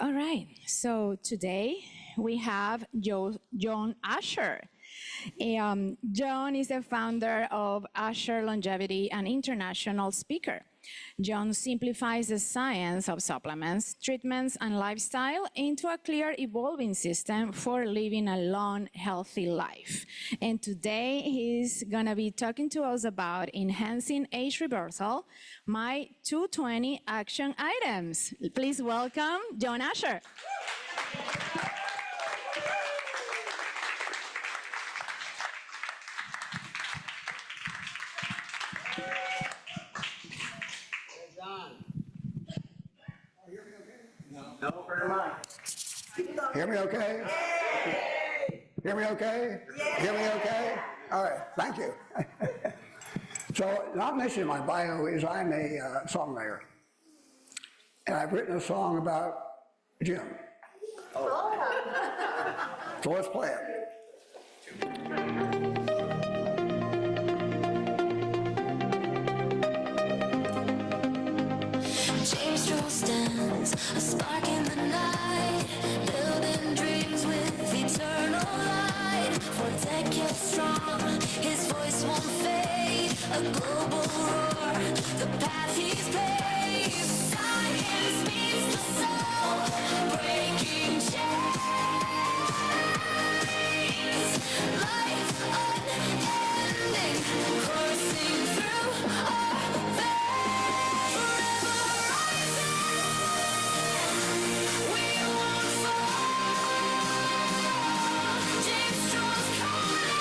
All right, so today we have John Asher. John is the founder of Asher Longevity, an international speaker. John simplifies the science of supplements, treatments, and lifestyle into a clear, evolving system for living a long, healthy life. And today he's going to be talking to us about enhancing age reversal, my 220 action items. Please welcome John Asher. No, very much. Hear me okay? Hear me okay? Hear me okay? All right, thank you. So, not mentioned in my bio is I'm a songwriter. And I've written a song about Jim. So let's play it. James Joel stands, a spark in the night, building dreams with eternal light. For a decade strong, his voice won't fade. A global roar, the path he's paved. Science meets the soul, breaking chains. Life unending, coursing through our veins. Forever rising, we won't fall. James Strong's calling,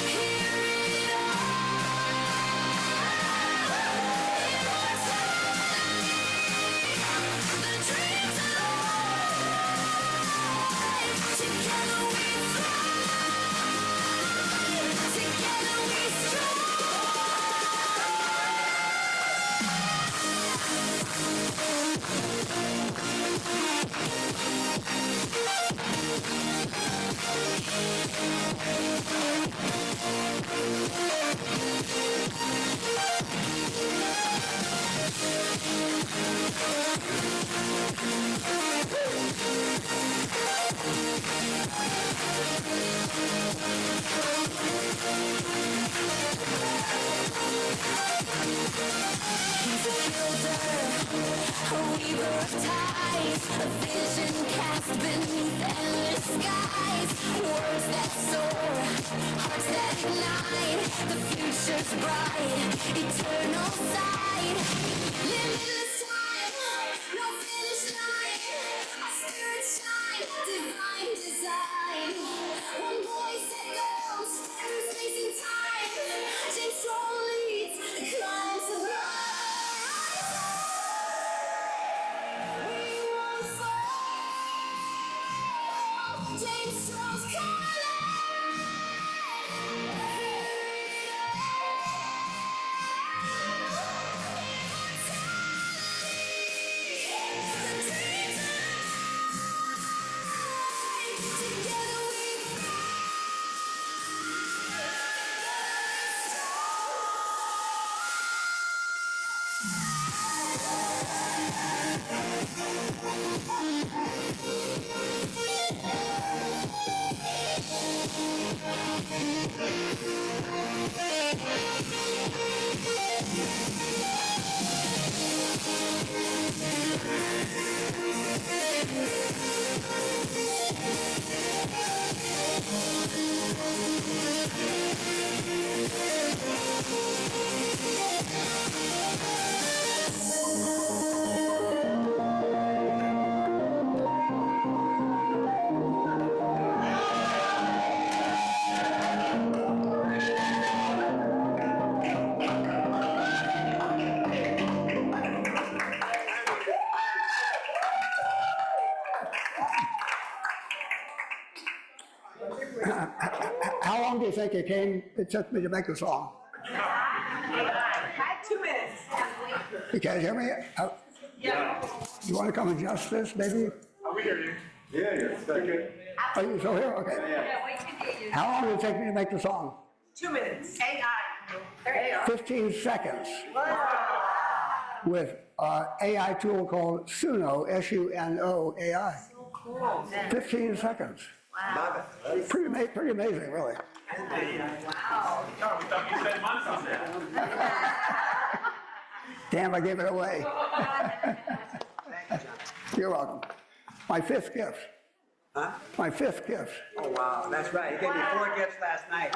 hear it all. The dreams alive, together we thrive, together we strive. He's a builder, a weaver of ties, a vision cast beneath endless skies. Words that soar, hearts that ignite. The future's bright, eternal sight. Limitless time, no finish line. Our spirits shine, divine design. One voice echoes through space and time. James Strong leads the climb to the horizon. We won't fall. James Strong's together we How long do you think it took me to make the song? Had 2 minutes. You can't hear me? You want to come adjust this, maybe? We hear you. Yeah, you're good. Are you still here? Okay. How long did it take me to make the song? 2 minutes. AI. 15 seconds. with an AI tool called Suno, S-U-N-O AI. 15 seconds. Love it. Pretty amazing, really. No, we thought you spent months on that. Damn, I gave it away. You're welcome. My fifth gift. Huh? My fifth gift. Oh, wow, that's right. He gave me 4 gifts last night,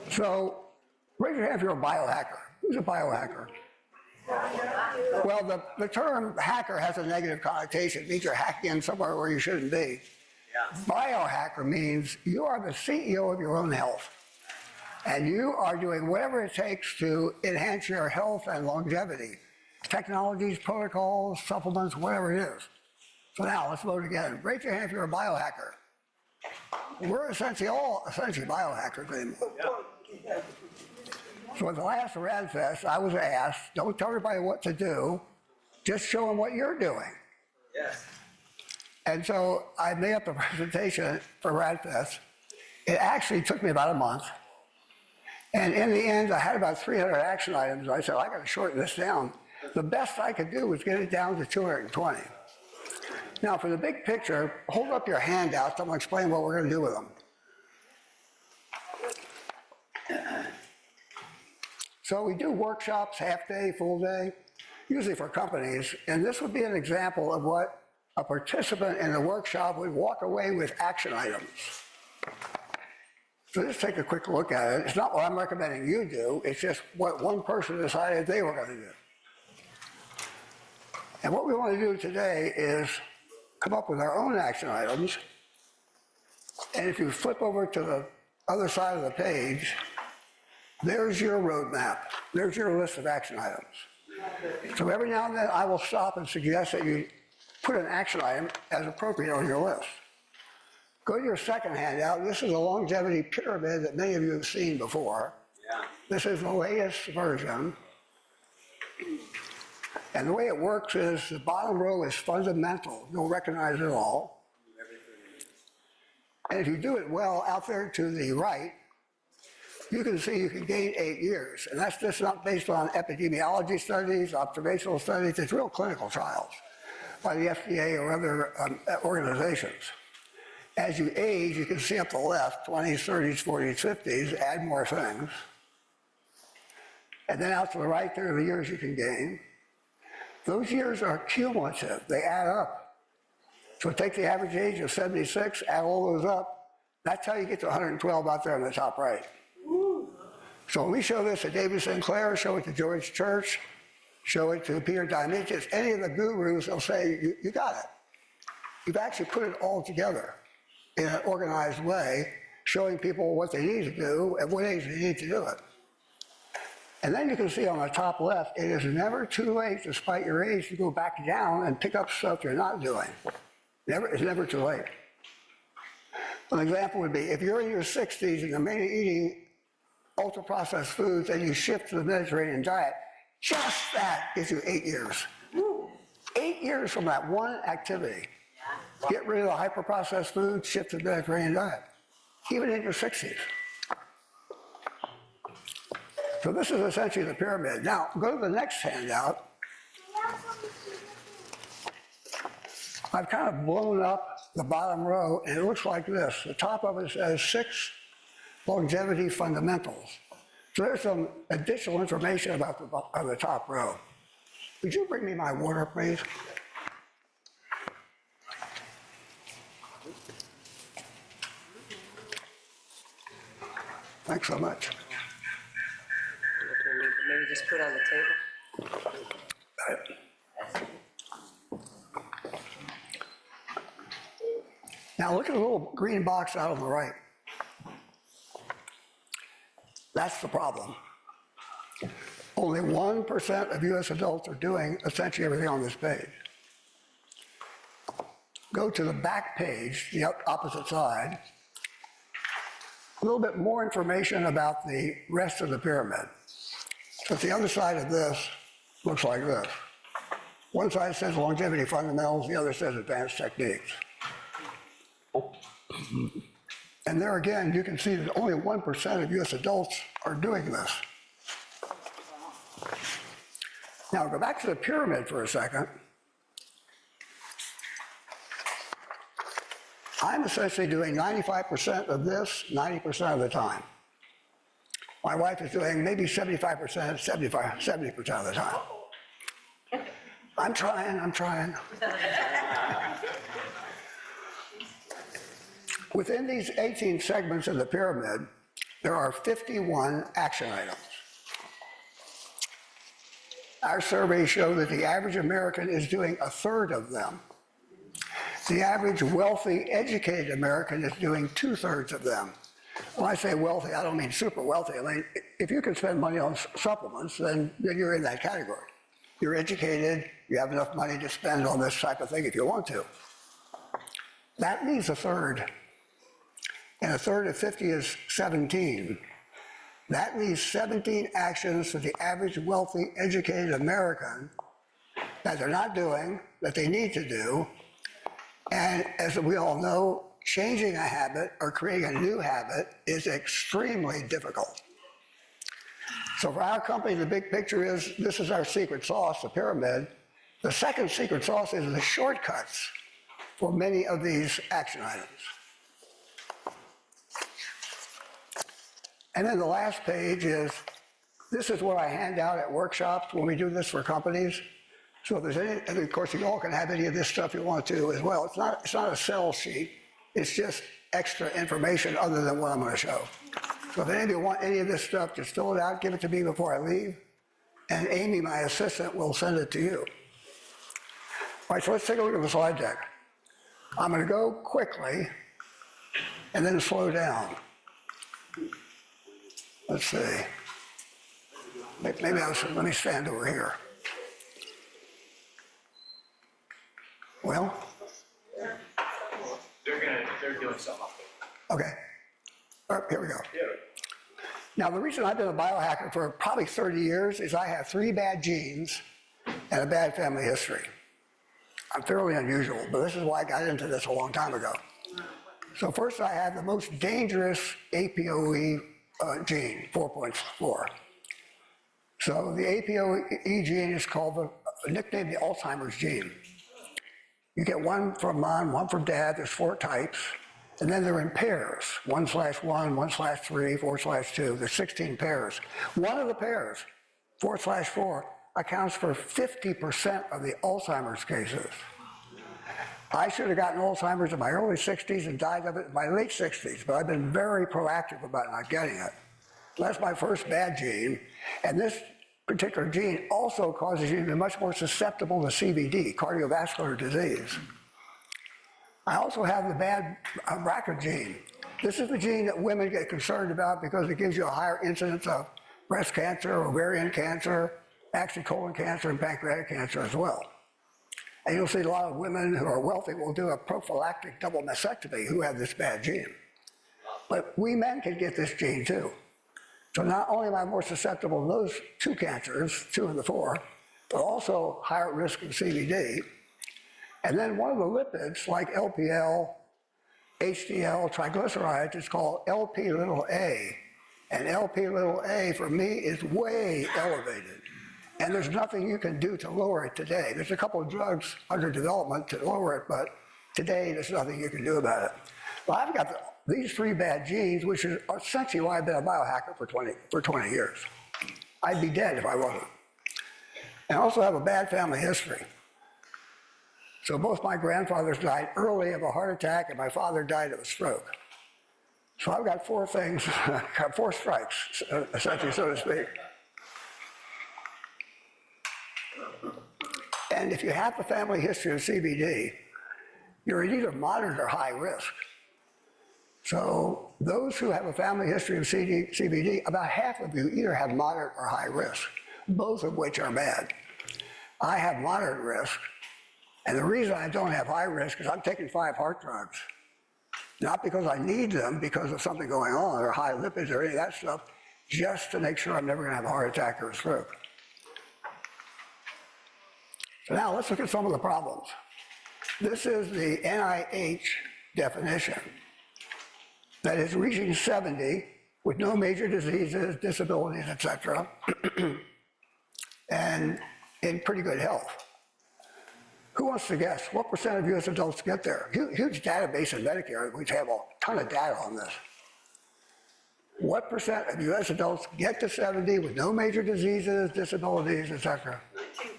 too. So, raise your hand if you're a biohacker. Who's a biohacker? Well, the term hacker has a negative connotation. It means you're hacking in somewhere where you shouldn't be. Yeah. Biohacker means you are the CEO of your own health. And you are doing whatever it takes to enhance your health and longevity. Technologies, protocols, supplements, whatever it is. So now, let's vote again. Raise your hand if you're a biohacker. We're essentially biohackers anymore. So at the last RadFest, I was asked, don't tell everybody what to do, just show them what you're doing. Yes. And so I made up a presentation for RadFest. It actually took me about a month. And in the end, I had about 300 action items. I said, I got to shorten this down. The best I could do was get it down to 220. Now, for the big picture, hold up your handouts. I'm going to explain what we're going to do with them. So we do workshops, half day, full day, usually for companies. And this would be an example of what a participant in the workshop would walk away with action items. So let's take a quick look at it. It's not what I'm recommending you do. It's just what one person decided they were going to do. And what we want to do today is come up with our own action items. And if you flip over to the other side of the page, there's your roadmap. There's your list of action items. So every now and then I will stop and suggest that you put an action item as appropriate on your list. Go to your second handout. This is a longevity pyramid that many of you have seen before. Yeah. This is the latest version. And the way it works is the bottom row is fundamental. You'll recognize it all. And if you do it well out there to the right, you can see you can gain 8 years. And that's just not based on epidemiology studies, observational studies. It's real clinical trials by the FDA or other organizations. As you age, you can see up the left, 20s, 30s, 40s, 50s, add more things. And then out to the right, there are the years you can gain. Those years are cumulative, they add up. So take the average age of 76, add all those up, that's how you get to 112 out there in the top right. So when we show this to David Sinclair, show it to George Church, show it to Peter Diamandis, any of the gurus, they'll say, you got it. You've actually put it all together in an organized way, showing people what they need to do at what age they need to do it. And then you can see on the top left, it is never too late, despite your age, to go back down and pick up stuff you're not doing. It's never too late. An example would be, if you're in your 60s and you're mainly eating ultra-processed foods and you shift to the Mediterranean diet, just that gives you 8 years. 8 years from that one activity. Get rid of the hyper-processed foods, shift to the Mediterranean diet, even in your 60s. So this is essentially the pyramid. Now, go to the next handout. I've kind of blown up the bottom row, and it looks like this. The top of it says 6 longevity fundamentals. So there's some additional information about the top row. Would you bring me my water, please? Thanks so much. Maybe just put it on the table. Now look at the little green box out on the right. That's the problem. Only 1% of US adults are doing essentially everything on this page. Go to the back page, the opposite side. A little bit more information about the rest of the pyramid. So the other side of this looks like this. One side says longevity fundamentals, the other says advanced techniques. And there again, you can see that only 1% of US adults are doing this. Now go back to the pyramid for a second. I'm essentially doing 95% of this 90% of the time. My wife is doing maybe 75%, 70% of the time. I'm trying. Within these 18 segments of the pyramid, there are 51 action items. Our surveys show that the average American is doing a third of them. The average wealthy, educated American is doing 2/3 of them. When I say wealthy, I don't mean super wealthy. I mean, if you can spend money on supplements, then you're in that category. You're educated, you have enough money to spend on this type of thing if you want to. That leaves a third. And a third of 50 is 17. That leaves 17 actions for the average wealthy, educated American that they're not doing, that they need to do. And as we all know, changing a habit or creating a new habit is extremely difficult. So for our company, the big picture is, this is our secret sauce, the pyramid. The second secret sauce is the shortcuts for many of these action items. And then the last page is, this is what I hand out at workshops when we do this for companies. So if there's any, and of course you all can have any of this stuff you want to as well. It's not a sell sheet, it's just extra information other than what I'm gonna show. So if any of you want any of this stuff, just fill it out, give it to me before I leave, and Amy, my assistant, will send it to you. All right, so let's take a look at the slide deck. I'm gonna go quickly and then slow down. Let's see. Maybe let me stand over here. Well? They're doing something. Okay. All right, here we go. Now, the reason I've been a biohacker for probably 30 years is I have 3 bad genes and a bad family history. I'm fairly unusual, but this is why I got into this a long time ago. So first, I have the most dangerous APOE gene, 4.4. So the APOE gene is called, nicknamed the Alzheimer's gene. You get one from mom, one from dad, there's 4 types, and then they're in pairs, 1/1, 1/3, 4/2, there's 16 pairs. One of the pairs, 4/4, accounts for 50% of the Alzheimer's cases. I should have gotten Alzheimer's in my early 60s and died of it in my late 60s, but I've been very proactive about not getting it. That's my first bad gene, and this particular gene also causes you to be much more susceptible to CVD, cardiovascular disease. I also have the bad BRCA gene. This is the gene that women get concerned about because it gives you a higher incidence of breast cancer, ovarian cancer, actually colon cancer and pancreatic cancer as well. And you'll see a lot of women who are wealthy will do a prophylactic double mastectomy who have this bad gene. But we men can get this gene too. So not only am I more susceptible to those 2 cancers, 2 of the 4, but also higher risk of CVD. And then one of the lipids, like LPL, HDL, triglycerides, is called LP(a). And LP(a) for me is way elevated. And there's nothing you can do to lower it today. There's a couple of drugs under development to lower it, but today there's nothing you can do about it. Well, I've got these 3 bad genes, which is essentially why I've been a biohacker for 20 years. I'd be dead if I wasn't. And I also have a bad family history. So both my grandfathers died early of a heart attack, and my father died of a stroke. So I've got 4 things, 4 strikes, essentially, so to speak. And if you have a family history of CVD, you're in either moderate or high risk. So those who have a family history of CVD, about half of you either have moderate or high risk, both of which are bad. I have moderate risk, and the reason I don't have high risk is I'm taking 5 heart drugs. Not because I need them, because of something going on, or high lipids or any of that stuff, just to make sure I'm never gonna have a heart attack or a stroke. So now let's look at some of the problems. This is the NIH definition. that is reaching 70 with no major diseases, disabilities, etc., and in pretty good health. Who wants to guess? What percent of US adults get there? Huge database in Medicare. We have a ton of data on this. What percent of US adults get to 70 with no major diseases, disabilities, etc.? 19%.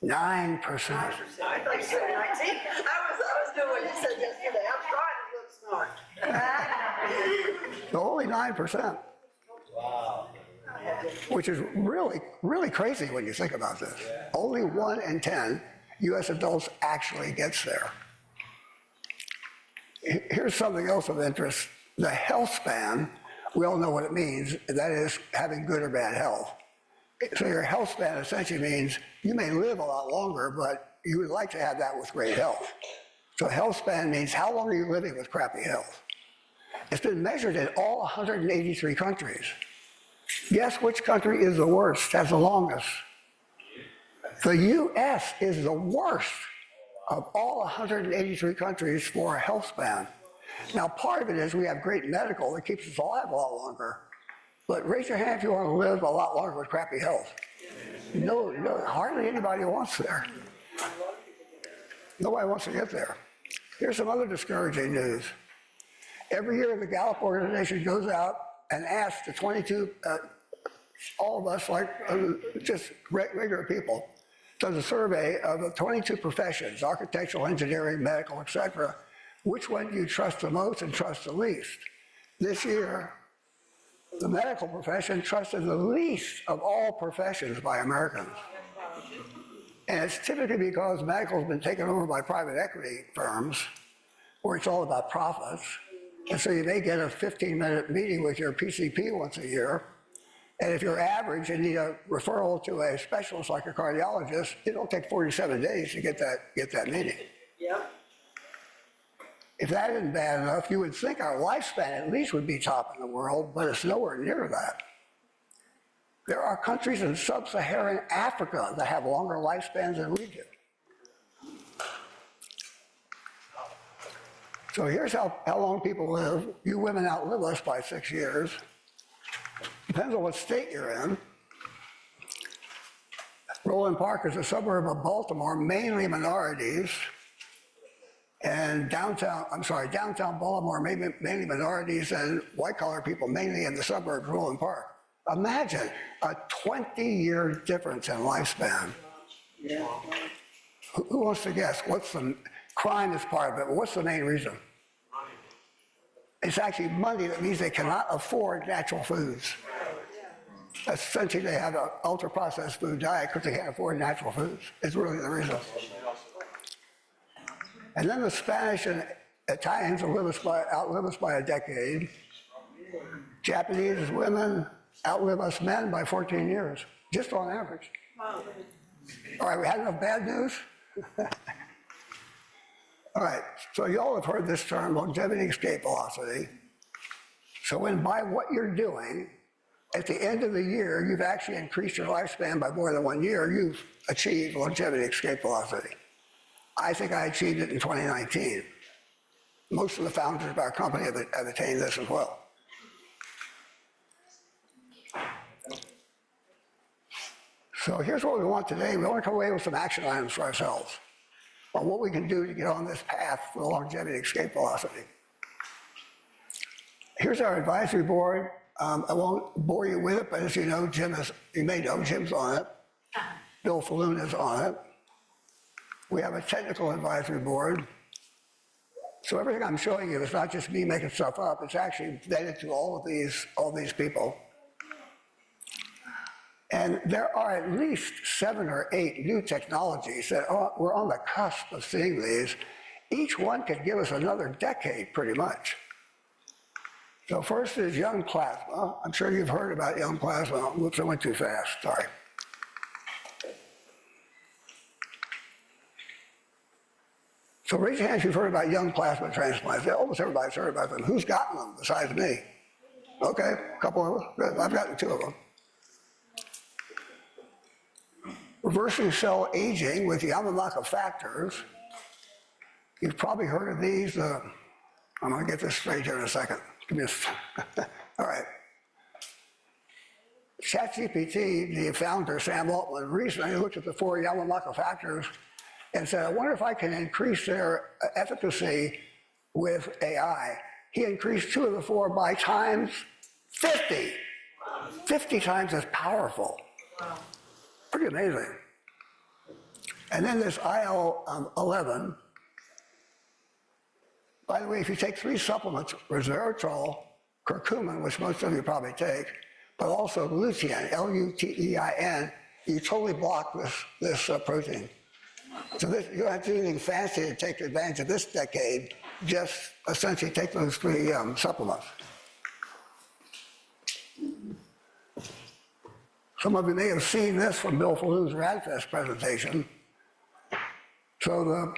9%. I thought you said 19. I was doing what you said yesterday. I'm trying to look smart. So only 9%. Wow. Which is really, really crazy when you think about this. Only 1 in 10 US adults actually gets there. Here's something else of interest. The health span, we all know what it means. That is having good or bad health. So your health span essentially means you may live a lot longer, but you would like to have that with great health. So health span means how long are you living with crappy health? It's been measured in all 183 countries. Guess which country is the worst, has the longest? The US is the worst of all 183 countries for a health span. Now, part of it is we have great medical that keeps us alive a lot longer. But raise your hand if you want to live a lot longer with crappy health. No, hardly anybody wants there. Nobody wants to get there. Here's some other discouraging news. Every year, the Gallup organization goes out and asks the 22, all of us, like just regular people, does a survey of the 22 professions, architectural, engineering, medical, etc. Which one do you trust the most and trust the least? This year, the medical profession trusted the least of all professions by Americans. And it's typically because medical has been taken over by private equity firms, where it's all about profits. And so you may get a 15-minute meeting with your PCP once a year. And if you're average and need a referral to a specialist like a cardiologist, it'll take 47 days to get that meeting. Yep. If that isn't bad enough, you would think our lifespan at least would be top in the world, but it's nowhere near that. There are countries in sub-Saharan Africa that have longer lifespans than we do. So here's how long people live. You women outlive us by 6 years. Depends on what state you're in. Roland Park is a suburb of Baltimore, mainly minorities. And downtown Baltimore, mainly minorities, and white-collar people, mainly in the suburbs, Roland Park. Imagine a 20-year difference in lifespan. Yeah. Who wants to guess? What's the crime is part of it, but what's the main reason? It's actually money. That means they cannot afford natural foods. Essentially, they have an ultra-processed food diet because they can't afford natural foods. It's really the reason. And then the Spanish and Italians outlive us by a decade. Japanese women outlive us men by 14 years, just on average. All right, we had enough bad news? All right, so you all have heard this term, longevity escape velocity. So when by what you're doing, at the end of the year, you've actually increased your lifespan by more than 1 year, you've achieved longevity escape velocity. I think I achieved it in 2019. Most of the founders of our company have attained this as well. So here's what we want today. We want to come away with some action items for ourselves on what we can do to get on this path for the longevity escape velocity. Here's our advisory board. I won't bore you with it, but as you know, you may know, Jim's on it. Bill Falloon is on it. We have a technical advisory board. So everything I'm showing you is not just me making stuff up, it's actually vetted to all of these people. And there are at least 7 or 8 new technologies that we're on the cusp of seeing these. Each one could give us another decade, pretty much. So first is young plasma. I'm sure you've heard about young plasma. Whoops, I went too fast, sorry. So raise your hand if you've heard about young plasma transplants. Almost everybody's heard about them. Who's gotten them besides me? Okay, a couple of them. Good. I've gotten 2 of them. Reversing cell aging with Yamanaka factors. You've probably heard of these. I'm going to get this straight here in a second. give me all right. ChatGPT, the founder, Sam Altman, recently looked at the 4 Yamanaka factors and said, I wonder if I can increase their efficacy with AI. He increased 2 of the 4 by times 50. 50 times as powerful. Pretty amazing. And then this IL-11. By the way, if you take 3 supplements, resveratrol, curcumin, which most of you probably take, but also lutein, L-U-T-E-I-N, you totally block this protein. So you don't have to do anything fancy to take advantage of this decade, just essentially take those 3 supplements. Some of you may have seen this from Bill Fallou's RADFest presentation. So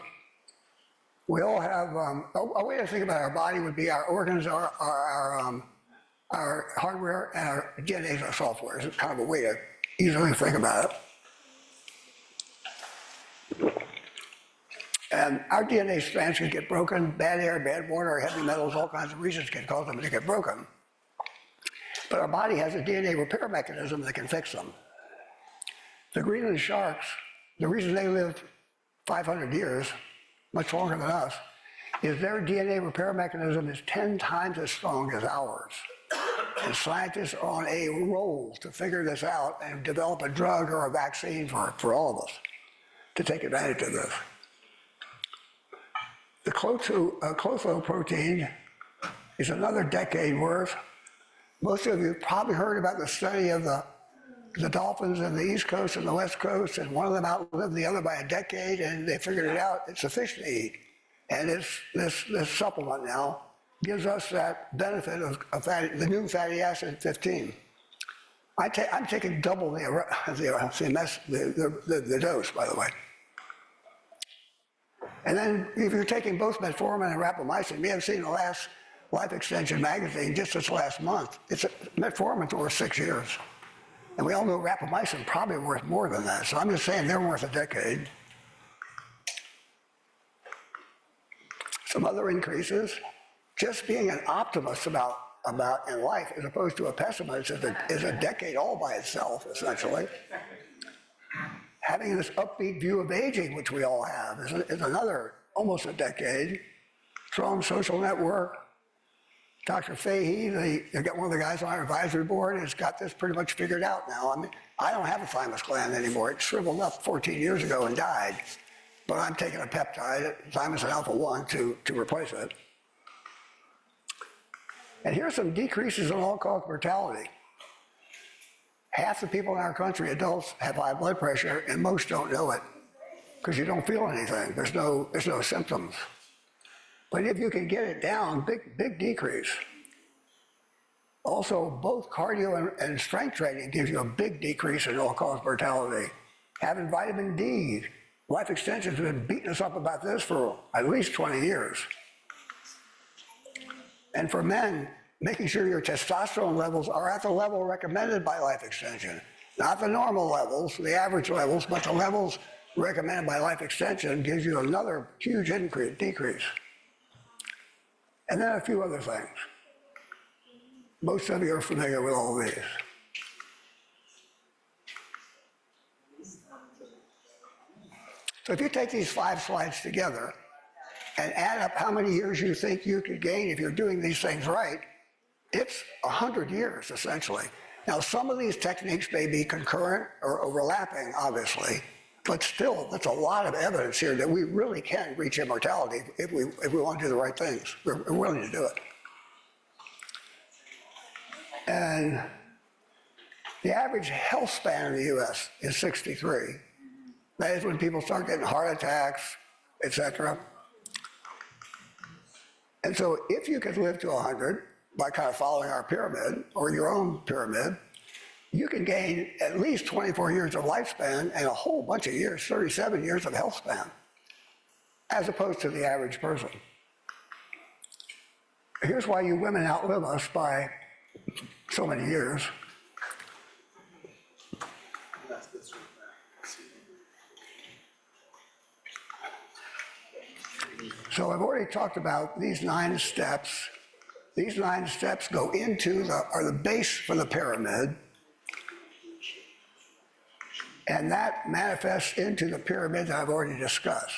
we all have, a way to think about our body would be our organs, our hardware, and our DNA is our software. It's kind of a way to easily think about it. And our DNA strands can get broken. Bad air, bad water, heavy metals, all kinds of reasons can cause them to get broken. But our body has a DNA repair mechanism that can fix them. The Greenland sharks, the reason they live 500 years, much longer than us, is their DNA repair mechanism is 10 times as strong as ours. And scientists are on a roll to figure this out and develop a drug or a vaccine for all of us to take advantage of this. The Clotho protein is another decade worth. Most of you probably heard about the study of the dolphins in the East Coast and the West Coast, and one of them outlived the other by a decade, and they figured it out. It's a fish to eat. And this supplement now gives us that benefit of the new fatty acid 15. I'm taking double the dose, by the way. And then if you're taking both metformin and rapamycin, you may have seen the last Life Extension magazine just this last month. Metformin's worth 6 years. And we all know rapamycin probably worth more than that. So I'm just saying they're worth a decade. Some other increases, just being an optimist about in life as opposed to a pessimist is a decade all by itself, essentially. Having this upbeat view of aging, which we all have, is another almost a decade. Strong social network. Dr. Fahey, one of the guys on our advisory board, has got this pretty much figured out now. I mean, I don't have a thymus gland anymore. It shriveled up 14 years ago and died. But I'm taking a peptide, thymosin alpha-1, to replace it. And here's some decreases in all-cause mortality. Half the people in our country, adults, have high blood pressure, and most don't know it because you don't feel anything. There's no symptoms. But if you can get it down, big decrease. Also, both cardio and strength training gives you a big decrease in all-cause mortality. Having vitamin D, Life Extension's been beating us up about this for at least 20 years. And for men, making sure your testosterone levels are at the level recommended by Life Extension. Not the normal levels, the average levels, but the levels recommended by Life Extension gives you another huge decrease. And then a few other things. Most of you are familiar with all these. So if you take these 5 slides together and add up how many years you think you could gain if you're doing these things right, it's 100 years, essentially. Now, some of these techniques may be concurrent or overlapping, obviously, but still, that's a lot of evidence here that we really can reach immortality if we want to do the right things. We're willing to do it. And the average health span in the US is 63. That is when people start getting heart attacks, etc. And so if you could live to 100 by kind of following our pyramid or your own pyramid, you can gain at least 24 years of lifespan and a whole bunch of years, 37 years of health span, as opposed to the average person. Here's why you women outlive us by so many years. So I've already talked about these 9 steps These 9 steps go into are the base for the pyramid. And that manifests into the pyramid that I've already discussed.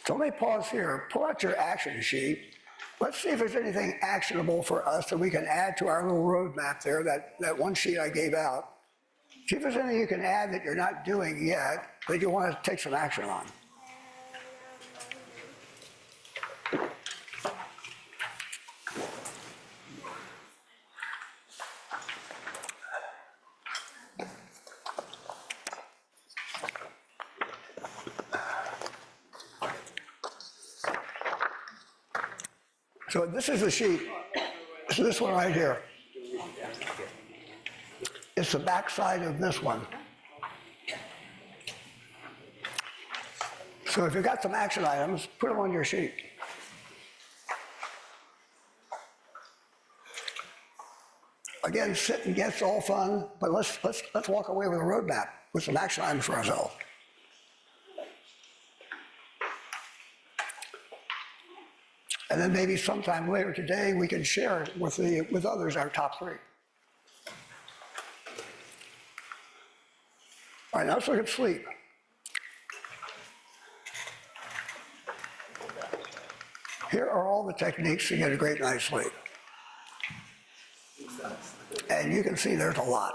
So let me pause here, pull out your action sheet. Let's see if there's anything actionable for us that we can add to our little roadmap there, that one sheet I gave out. See if there's anything you can add that you're not doing yet that you want to take some action on. So this is the sheet. So this one right here. It's the back side of this one. So if you've got some action items, put them on your sheet. Again, sit and get's all fun, but let's walk away with a roadmap with some action items for ourselves. And then maybe sometime later today, we can share with others our top 3. All right, now let's look at sleep. Here are all the techniques to get a great night's sleep. And you can see there's a lot.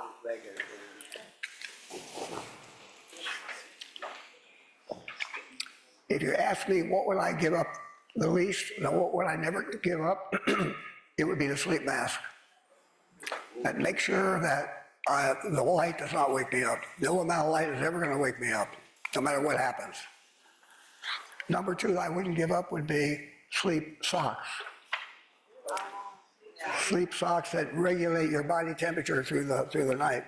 If you ask me what would I give up the least, what would I never give up, it would be the sleep mask. And make sure that the light does not wake me up. No amount of light is ever going to wake me up, no matter what happens. Number 2 that I wouldn't give up would be sleep socks. Sleep socks that regulate your body temperature through the night.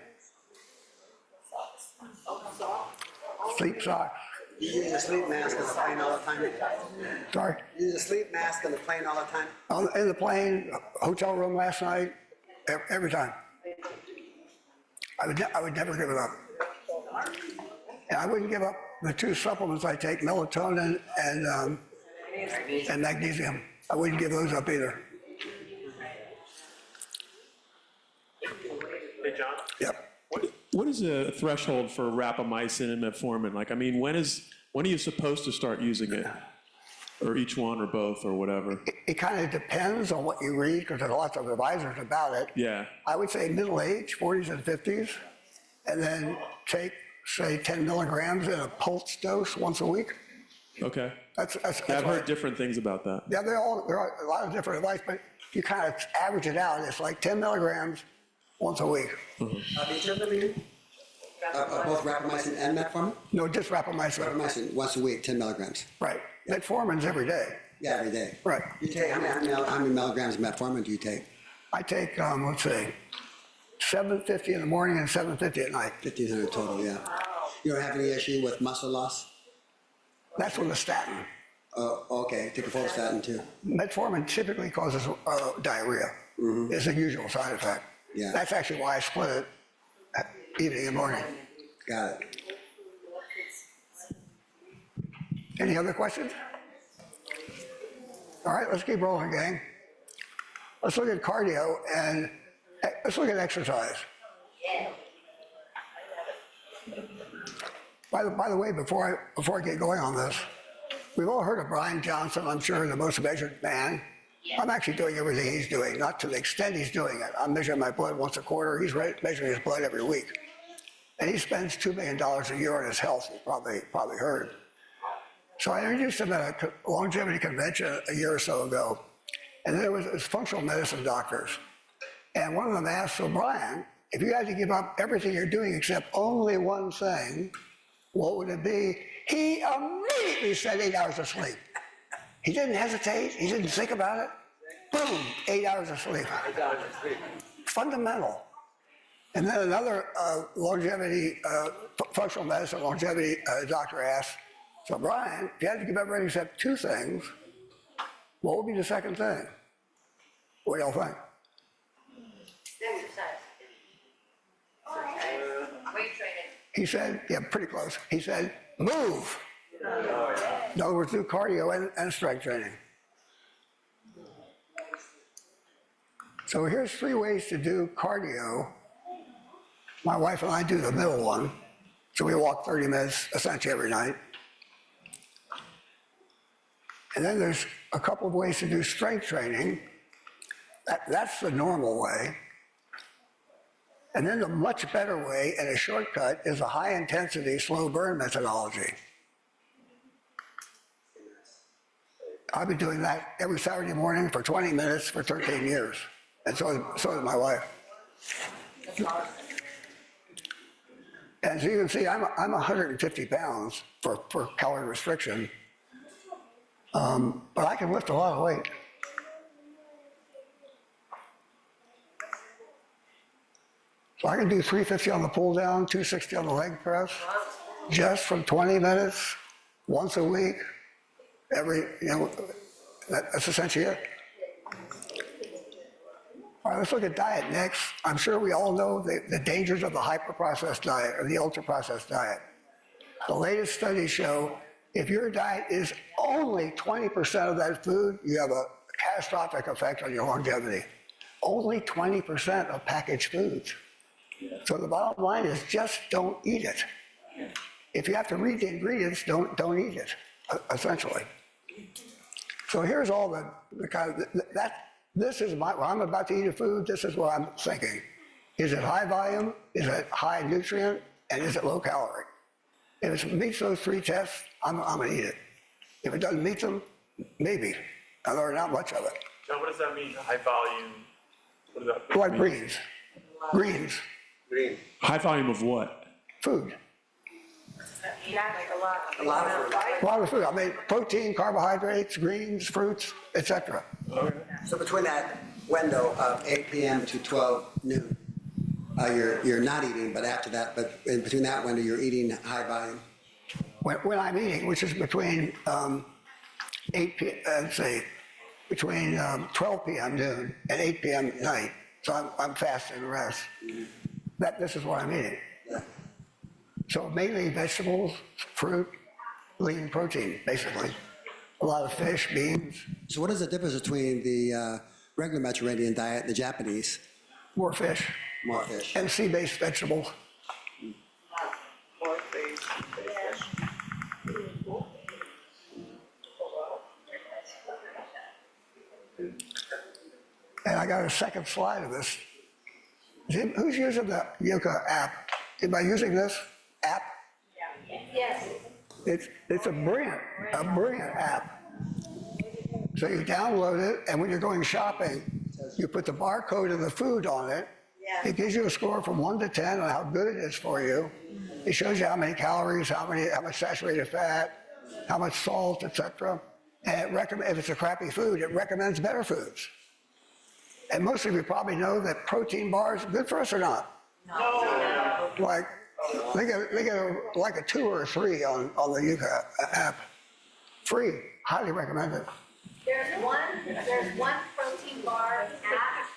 Sleep socks. You use a sleep mask on the plane all the time? Sorry? You use a sleep mask on the plane all the time? In the plane, hotel room last night, every time. I would never give it up. And I wouldn't give up the 2 supplements I take, melatonin and magnesium. I wouldn't give those up either. Hey, John? Yep. What is a threshold for rapamycin and metformin? Like, I mean, when are you supposed to start using it? Or each one or both or whatever? It kind of depends on what you read, because there's lots of advisors about it. Yeah. I would say middle age, 40s and 50s, and then take, say, 10 milligrams in a pulse dose once a week. Okay. That's I've heard different things about that. Yeah, there are a lot of different advice, but you kind of average it out. It's like 10 milligrams once a week. Each of them, you mean? Both rapamycin and metformin? No, just rapamycin. Rapamycin, once a week, 10 milligrams. Right. Metformin's every day. Yeah, every day. Right. You take, how many milligrams of metformin do you take? I take, let's see, 750 in the morning and 750 at night. 1,500 total, yeah. You don't have any issue with muscle loss? That's with a statin. Oh, okay, take a follistatin too. Metformin typically causes diarrhea. It's a usual side effect. Yeah. That's actually why I split it evening and morning. Got it. Any other questions? All right, let's keep rolling, gang. Let's look at cardio and let's look at exercise. By the way, before I get going on this, we've all heard of Brian Johnson, I'm sure, the most measured man. I'm actually doing everything he's doing, not to the extent he's doing it. I'm measuring my blood once a quarter. He's measuring his blood every week. And he spends $2 million a year on his health, you probably heard. So I introduced him at a longevity convention a year or so ago. And there was functional medicine doctors. And one of them asked, so Brian, if you had to give up everything you're doing except only one thing, what would it be? He immediately said 8 hours of sleep. He didn't hesitate. He didn't think about it. Boom, 8 hours of sleep. Fundamental. And then another functional medicine longevity doctor asked, so Brian, if you had to give up everything except 2 things, what would be the second thing? What do y'all think? Weight training. He said, yeah, pretty close. He said, move. In other words, do cardio and strength training. So here's 3 ways to do cardio. My wife and I do the middle one. So we walk 30 minutes essentially every night. And then there's a couple of ways to do strength training. That's the normal way. And then the much better way and a shortcut is a high intensity, slow burn methodology. I've been doing that every Saturday morning for 20 minutes for 13 years. And so is my wife. And so you can see I'm 150 pounds for calorie restriction. But I can lift a lot of weight. So I can do 350 on the pull down, 260 on the leg press, just from 20 minutes, once a week, that's essentially it. All right, let's look at diet next. I'm sure we all know the dangers of the hyper-processed diet or the ultra-processed diet. The latest studies show if your diet is only 20% of that food, you have a catastrophic effect on your longevity. Only 20% of packaged foods. So the bottom line is just don't eat it. If you have to read the ingredients, don't eat it, essentially. So here's all the kind of, this is when I'm about to eat a food, this is what I'm thinking. Is it high volume? Is it high nutrient? And is it low calorie? If it meets those 3 tests, I'm gonna eat it. If it doesn't meet them, maybe. Or not much of it. John, what does that mean, high volume? What does that mean? Like greens. Greens. Green. High volume of what? Food. A lot of food. A lot of food. I mean, protein, carbohydrates, greens, fruits, etc. So between that window of 8 p.m. to 12 noon, you're not eating, but after that, but in between that window, you're eating high volume. When I'm eating, which is between 8 p.m. Say between 12 p.m. noon and 8 p.m. at night. So I'm fasting and rest. This is what I'm eating. So mainly vegetables, fruit, lean protein, basically. A lot of fish, beans. So what is the difference between the regular Mediterranean diet and the Japanese? More fish. More fish. And sea-based vegetables. And I got a second slide of this. Who's using the Yuka app? Anybody using this app? Yes. It's a brilliant app. So you download it, and when you're going shopping, you put the barcode of the food on it. Yeah. It gives you a score from 1 to 10 on how good it is for you. It shows you how many calories, how much saturated fat, how much salt, etc. And if it's a crappy food, it recommends better foods. And most of you probably know that protein bars are good for us or not. No. Like they get like a 2 or a 3 on the Yuka app. Free, highly recommended. There's one protein bar at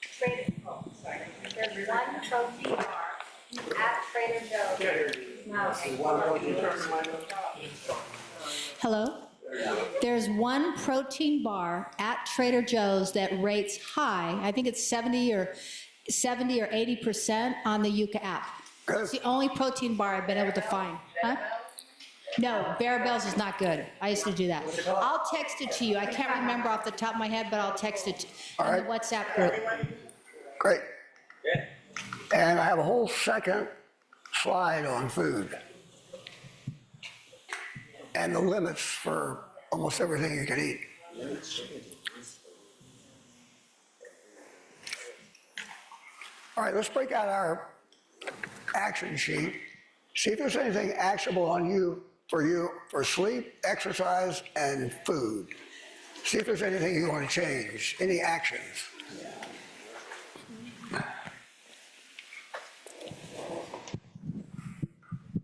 Trader. Oh, sorry. There's one protein bar at Trader Joe's. Hello? There's one protein bar at Trader Joe's that rates high. I think it's 70 or 80% on the Yuka app. It's the only protein bar I've been able to find. Huh? No, Barabells is not good. I used to do that. I'll text it to you. I can't remember off the top of my head, but I'll text it in the WhatsApp group. Great. And I have a whole second slide on food and the limits for almost everything you can eat. All right, let's break out our action sheet. See if there's anything actionable on you for sleep, exercise, and food. See if there's anything you want to change, any actions.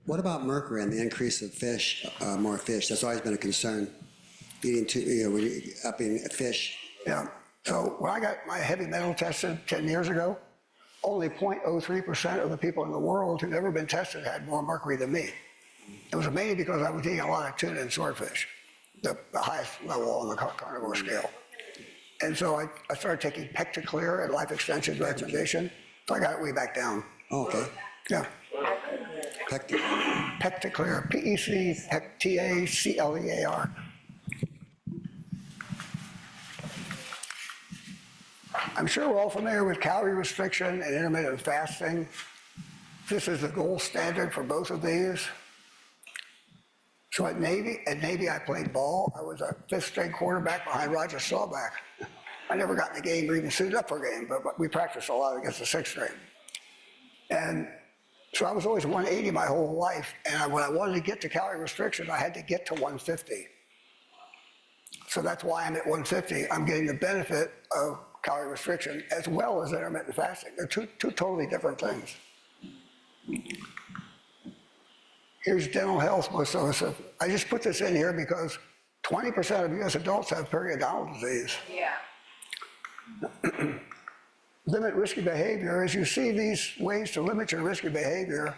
What about mercury and the increase of fish, more fish? That's always been a concern. Upping fish. Yeah, so when I got my heavy metal tested 10 years ago, only 0.03% of the people in the world who'd ever been tested had more mercury than me. It was mainly because I was eating a lot of tuna and swordfish, the highest level on the carnivore scale. And so I started taking Pectaclear at Life Extension's recommendation. So I got it way back down. Oh, okay. Yeah. Pectin. Pectaclear, P-E-C-T-A-C-L-E-A-R. I'm sure we're all familiar with calorie restriction and intermittent fasting. This is the gold standard for both of these. So at Navy I played ball. I was a fifth-string quarterback behind Roger Staubach. I never got in the game or even suited up for a game, but we practiced a lot against the sixth string. And so I was always 180 my whole life, and when I wanted to get to calorie restriction, I had to get to 150. So that's why I'm at 150. I'm getting the benefit of calorie restriction as well as intermittent fasting. They're two totally different things. Here's dental health. So I just put this in here because 20% of US adults have periodontal disease. Yeah. Limit risky behavior. As you see these ways to limit your risky behavior,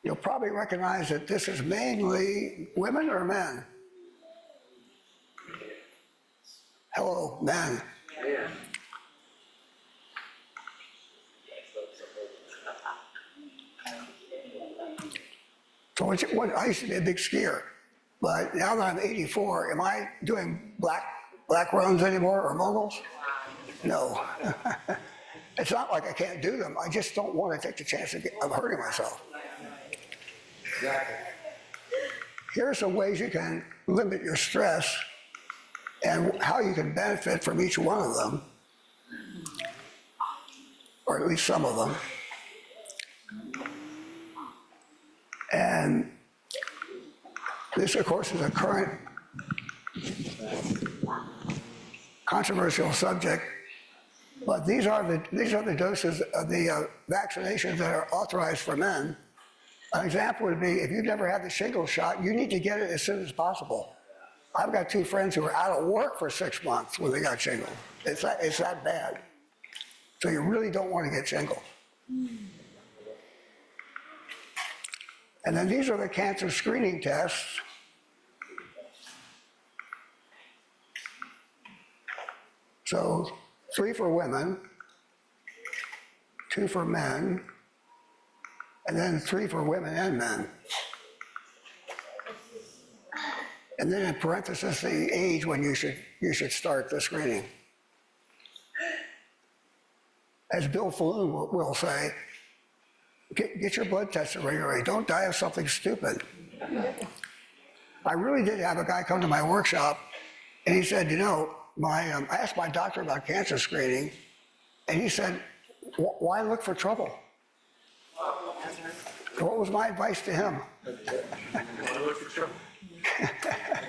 you'll probably recognize that this is mainly women or men? Hello, men. Yeah. So I used to be a big skier, but now that I'm 84, am I doing black runs anymore or moguls? No. It's not like I can't do them. I just don't want to take the chance of hurting myself. Here are some ways you can limit your stress and how you can benefit from each one of them, or at least some of them. And this, of course, is a current controversial subject, but these are the doses of the vaccinations that are authorized for men. An example would be if you've never had the shingles shot, you need to get it as soon as possible. I've got two friends who were out of work for 6 months when they got shingles. It's that bad. So you really don't want to get shingles. And then these are the cancer screening tests. So 3 for women, 2 for men, and then 3 for women and men. And then in parentheses, the age when you should start the screening. As Bill Falloon will say, get your blood tested regularly. Don't die of something stupid. I really did have a guy come to my workshop, and he said, you know, I asked my doctor about cancer screening, and he said, why look for trouble? What was my advice to him?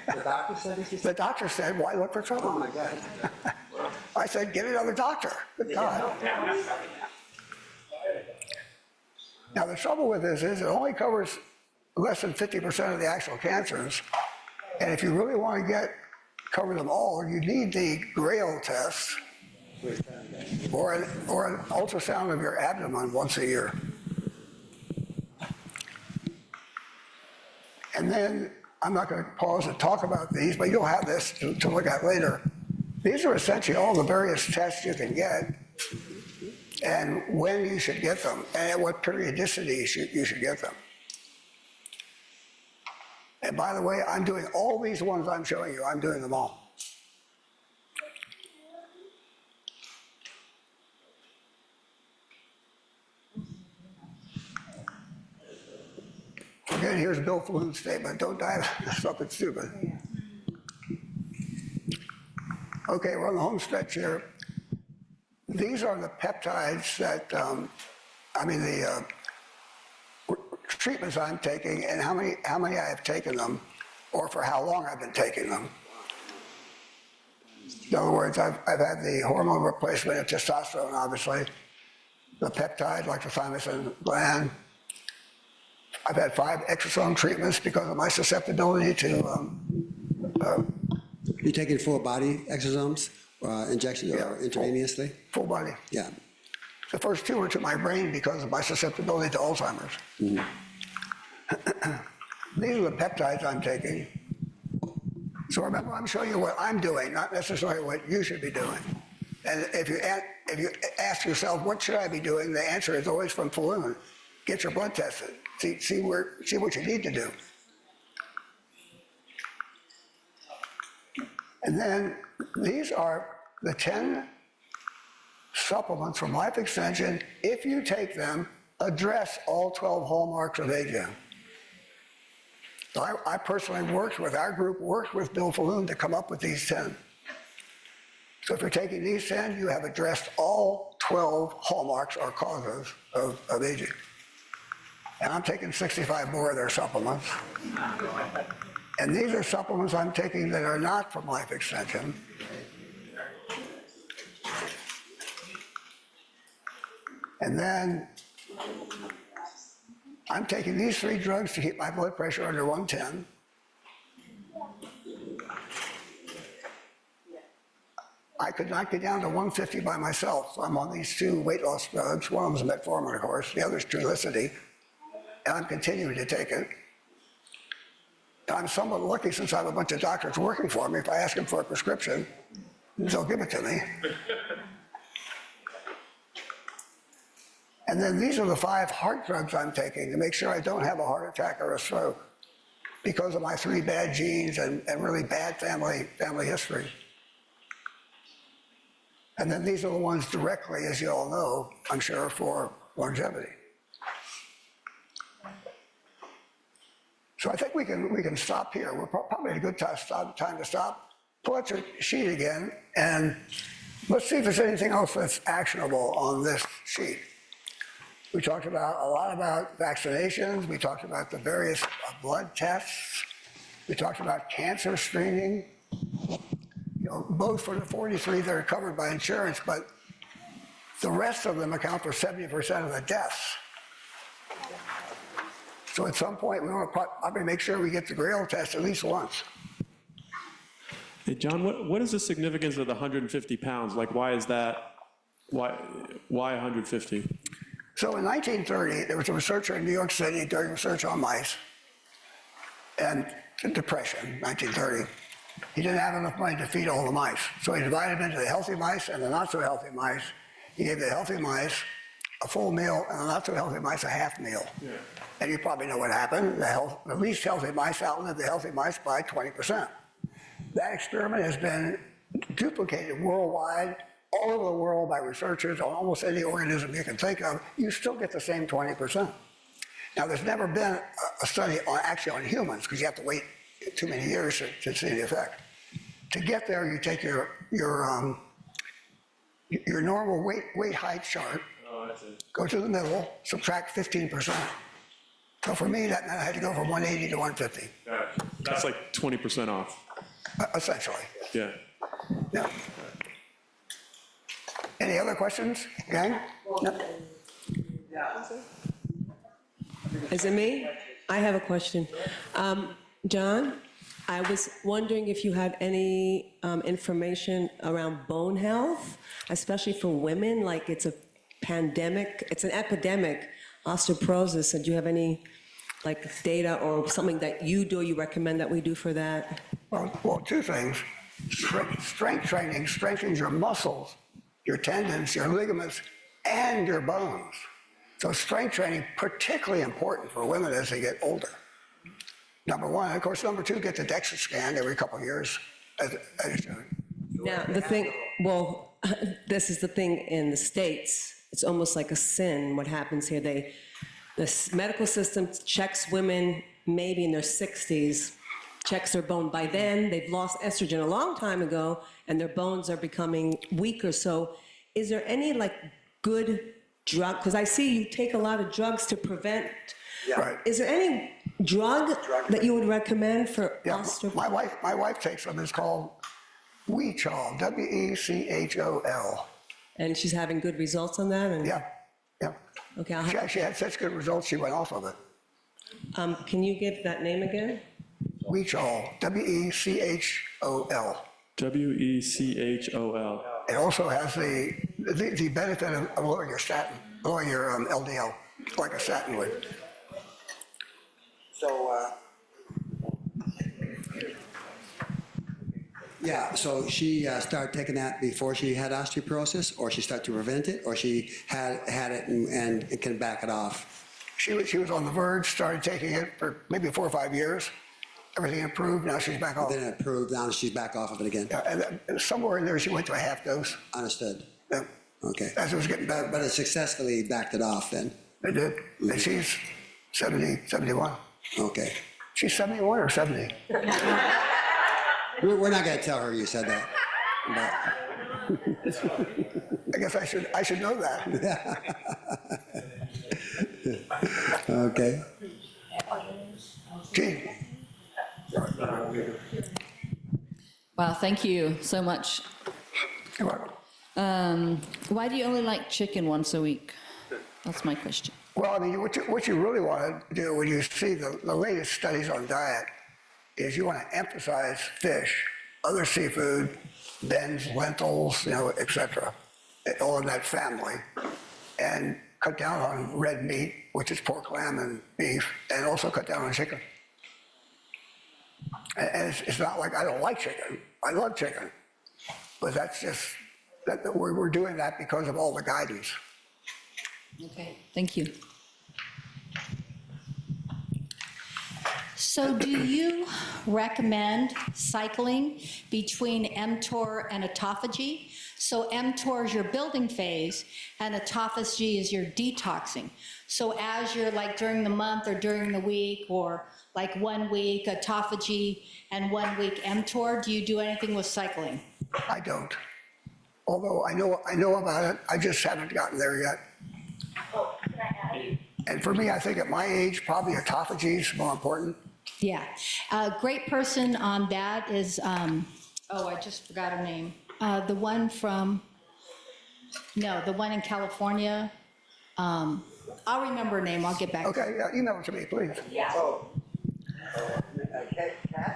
The doctor said this? The doctor said, why look for trouble? Oh my God. I said, get another doctor. Good God. Now, the trouble with this is it only covers less than 50% of the actual cancers. And if you really want to cover them all, you need the GRAIL test or an ultrasound of your abdomen once a year. And then, I'm not going to pause and talk about these, but you'll have this to look at later. These are essentially all the various tests you can get and when you should get them and at what periodicity you should get them. And by the way, I'm doing all these ones I'm showing you, I'm doing them all. Again, here's Bill Falloon's statement, don't die of something stupid. Okay, we're on the home stretch here. These are the peptides that, the treatments I'm taking and how many I have taken them, or for how long I've been taking them. In other words, I've had the hormone replacement of testosterone, obviously, the peptide, like the thymosin gland. I've had 5 exosome treatments because of my susceptibility to. You taking full body exosomes, injection or intravenously? Full body. Yeah. The first 2 were to my brain because of my susceptibility to Alzheimer's. Mm-hmm. These are the peptides I'm taking. So remember, I'm showing you what I'm doing, not necessarily what you should be doing. And if you ask yourself, what should I be doing? The answer is always from Falloon. Get your blood tested. See what you need to do. And then these are the 10 supplements from Life Extension. If you take them, address all 12 hallmarks of aging. So I personally worked with, our group worked with Bill Falloon to come up with these 10. So if you're taking these 10, you have addressed all 12 hallmarks or causes of aging. And I'm taking 65 more of their supplements. And these are supplements I'm taking that are not from Life Extension. And then I'm taking these 3 drugs to keep my blood pressure under 110. I could not get down to 150 by myself, so I'm on these 2 weight loss drugs. One of them is metformin, of course. The other is Trulicity. And I'm continuing to take it. I'm somewhat lucky since I have a bunch of doctors working for me. If I ask them for a prescription, they'll give it to me. And then these are the 5 heart drugs I'm taking to make sure I don't have a heart attack or a stroke because of my 3 bad genes and really bad family history. And then these are the ones directly, as you all know, I'm sure, for longevity. So I think we can stop here. We're probably a good time to stop. Pull out your sheet again, and let's see if there's anything else that's actionable on this sheet. We talked about a lot about vaccinations. We talked about the various blood tests. We talked about cancer screening. You know, both for the 43 that are covered by insurance, but the rest of them account for 70% of the deaths. So at some point, we want to probably make sure we get the Grail test at least once. Hey, John, what is the significance of the 150 pounds? Like, why is that? Why 150? So in 1930, there was a researcher in New York City doing research on mice and depression, 1930. He didn't have enough money to feed all the mice. So he divided them into the healthy mice and the not so healthy mice. He gave the healthy mice a full meal and the not so healthy mice a half meal. Yeah. And you probably know what happened. The least healthy mice outlived the healthy mice by 20%. That experiment has been duplicated worldwide, all over the world by researchers on almost any organism you can think of. You still get the same 20%. Now, there's never been a study actually on humans, because you have to wait too many years to see the effect. To get there, you take your normal weight height chart, go to the middle, subtract 15%. So for me, that meant I had to go from 180 to 150. That's like 20% off. Essentially. Yeah. Yeah. Any other questions, gang? No? Is it me? I have a question. John, I was wondering if you had any information around bone health, especially for women, like it's a pandemic, it's an epidemic, osteoporosis. So do you have any like data or something that you do, you recommend that we do for that? Well, 2 things. Strength training strengthens your muscles, your tendons, your ligaments, and your bones. So strength training, particularly important for women as they get older. Number 1. Of course, number 2, get the DEXA scan every couple of years. Now, the thing, well, this is the thing in the States. It's almost like a sin what happens here. The medical system checks women maybe in their 60s, checks their bone. By then, they've lost estrogen a long time ago, and their bones are becoming weaker. So is there any like good drug? Because I see you take a lot of drugs to prevent. Yeah. Right. Is there any drug that you would recommend for osteoporosis? My wife takes one. It's called Wechol, W-E-C-H-O-L. And she's having good results on that? And Yeah. Okay, She had such good results, she went off of it. Can you give that name again? Wechol, W-E-C-H-O-L. W-E-C-H-O-L. It also has the benefit of lowering your LDL, like a statin would. So, Yeah, so she started taking that before she had osteoporosis, or she started to prevent it, or she had it and can back it off? She was on the verge, started taking it for maybe 4 or 5 years. Everything improved, now she's back off. Then it improved, now she's back off of it again. Yeah, and then somewhere in there, she went to a half dose. Understood. Yeah, Okay. as it was getting better. But it successfully backed it off then? It did. And she's 70, 71. Okay. She's 71 or 70? We're not gonna tell her you said that. But I guess I should know that. okay. Gene? Wow, thank you so much. You're welcome. Why do you only like chicken once a week? That's my question. Well, I mean, what you really want to do when you see the latest studies on diet is you want to emphasize fish, other seafood, beans, lentils, et cetera, all of that family, and cut down on red meat, which is pork, lamb, and beef, and also cut down on chicken. And it's not like I don't like chicken. I love chicken. But that's just, we're doing that because of all the guidance. Okay, thank you. So do you recommend cycling between mTOR and autophagy? So mTOR is your building phase and autophagy is your detoxing. So as you're like during the month or during the week, or like 1 week autophagy and 1 week mTOR, do you do anything with cycling? I don't. Although I know about it, I just haven't gotten there yet. Oh, can I add? And for me, I think at my age, probably autophagy is more important. Yeah. A great person on that is, I just forgot her name. The one in California. I'll remember her name, I'll get back. Okay, yeah, email it to me, please. Yeah. Oh. Cat.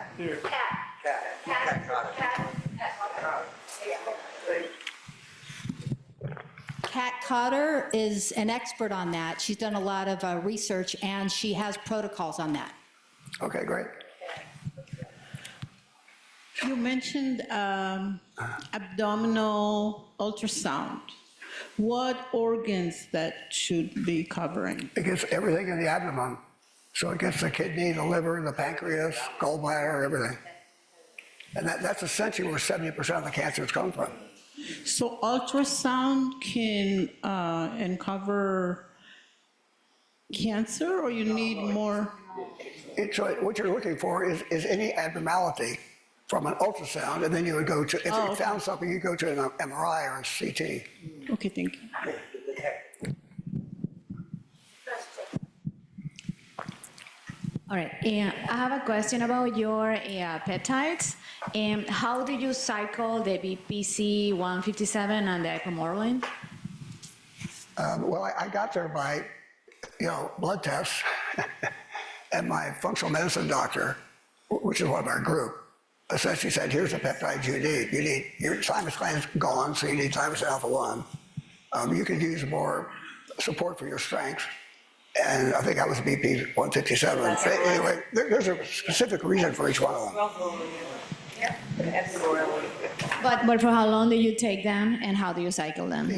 Kat Cotter is an expert on that. She's done a lot of research and she has protocols on that. Okay, great. You mentioned abdominal ultrasound. What organs that should be covering? It gets everything in the abdomen. So it gets the kidney, the liver, the pancreas, gallbladder, everything. And that's essentially where 70% of the cancers come from. So ultrasound can uncover cancer, or you need more? So what you're looking for is any abnormality from an ultrasound, and then you would go to, if you found something, you go to an MRI or a CT. Okay, thank you. All right, I have a question about your peptides. How do you cycle the BPC 157 and the ipamorelin? Well, I got there by, blood tests, and my functional medicine doctor, which is one of our group, essentially said, here's the peptides you need. You need, your thymus gland's gone, so you need thymus alpha-1. You could use more support for your strength. And I think that was BP 157. Anyway, there's a specific reason for each one of them. But for how long do you take them, and how do you cycle them?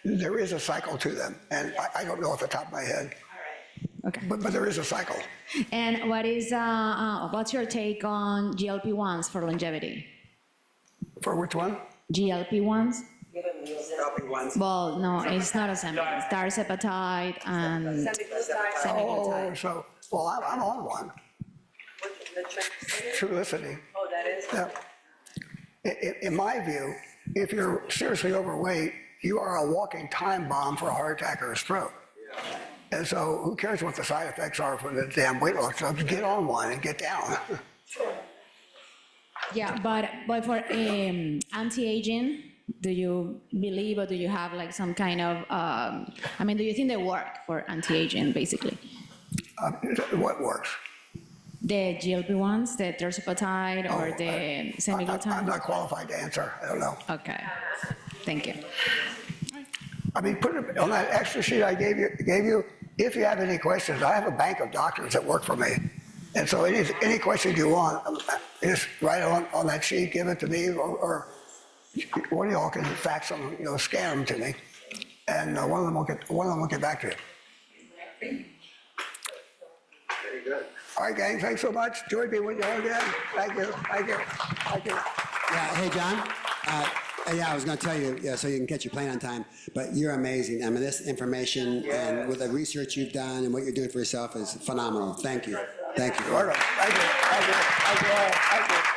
There is a cycle to them, and I don't know off the top of my head. Okay. But there is a cycle. And what's your take on GLP-1s for longevity? For which one? GLP-1s? GLP-1s. Well, no, it's not Ozempic. Tirzepatide and semaglutide. I'm on one. Trulicity. Oh, that is? Yeah. In my view, if you're seriously overweight, you are a walking time bomb for a heart attack or a stroke. And so who cares what the side effects are for the damn weight loss drugs? Get on one and get down. Yeah, but for anti-aging, do you believe, or do you have like some kind of, do you think they work for anti-aging, basically? What works? The GLP-1s, the tirzepatide, or the semaglutide? I'm not qualified to answer. I don't know. Okay, thank you. Put it on that extra sheet I gave you. If you have any questions, I have a bank of doctors that work for me. And so any questions you want, just write on that sheet, give it to me, or one of y'all can fax them, scan them to me, and one of them will get back to you. Very good. All right, gang, thanks so much. Joy be with you all again. Thank you, thank you, thank you. Yeah, hey, John. Yeah, I was going to tell you, so you can catch your plane on time, but you're amazing. I mean, this information and with the research you've done and what you're doing for yourself is phenomenal. Thank you. Thank you. Thank you, thank you, thank you all, thank you.